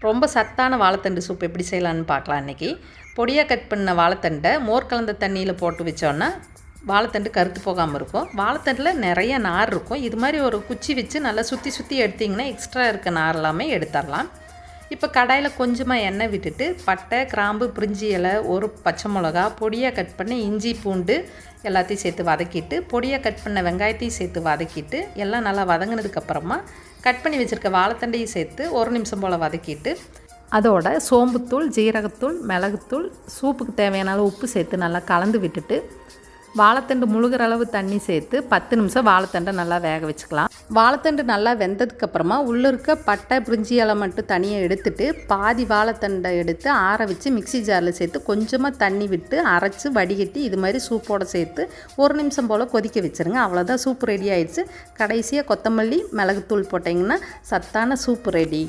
ரொம்ப சத்தான வாழைத்தண்டு சூப் எப்படி செய்யலான்னு பார்க்கலாம் இன்றைக்கி. பொடியாக கட் பண்ண வாழைத்தண்டை மோர் கலந்த தண்ணியில் போட்டு வச்சோன்னா வாழைத்தண்டு கருத்து போகாமல் இருக்கும். வாழைத்தண்டில் நிறைய நார் இருக்கும். இது மாதிரி ஒரு குச்சி வச்சு நல்லா சுற்றி சுற்றி எடுத்திங்கன்னா எக்ஸ்ட்ரா இருக்க நார் எல்லாமே எடுத்துடலாம். இப்போ கடாயில் கொஞ்சமாக எண்ணெய் விட்டுட்டு பட்டை, கிராம்பு, பிரிஞ்சி இலை, ஒரு பச்சை மிளகா, பொடியாக கட் பண்ணி இஞ்சி, பூண்டு எல்லாத்தையும் சேர்த்து வதக்கிட்டு, பொடியாக கட் பண்ண வெங்காயத்தையும் சேர்த்து வதக்கிட்டு, எல்லாம் நல்லா வதங்கினதுக்கப்புறமா கட் பண்ணி வச்சுருக்க வாழைத்தண்டையும் சேர்த்து ஒரு நிமிஷம் போல் வதக்கிட்டு, அதோட சோம்புத்தூள், ஜீரகத்தூள், மிளகுத்தூள், சூப்புக்கு தேவையான அளவு உப்பு சேர்த்து நல்லா கலந்து விட்டுட்டு வாழைத்தண்டு முழுகிற அளவு தண்ணி சேர்த்து 10 நிமிஷம் வாழைத்தண்டை நல்லா வேக வச்சுக்கலாம். வாழைத்தண்டு நல்லா வெந்ததுக்கப்புறமா உள்ளே இருக்க பட்டை, பிரிஞ்சி இலை மட்டும் தனியாக எடுத்துட்டு பாதி வாழைத்தண்டை எடுத்து ஆற வச்சு மிக்ஸி ஜாரில் சேர்த்து கொஞ்சமாக தண்ணி விட்டு அரைச்சி வடிகட்டி இது மாதிரி சூப்போடு சேர்த்து ஒரு நிமிஷம் போல் கொதிக்க வச்சுருங்க. அவ்வளோதான், சூப்பு ரெடி ஆயிடுச்சு. கடைசியாக கொத்தமல்லி, மிளகுத்தூள் போட்டிங்கன்னா சத்தான சூப்பு ரெடி.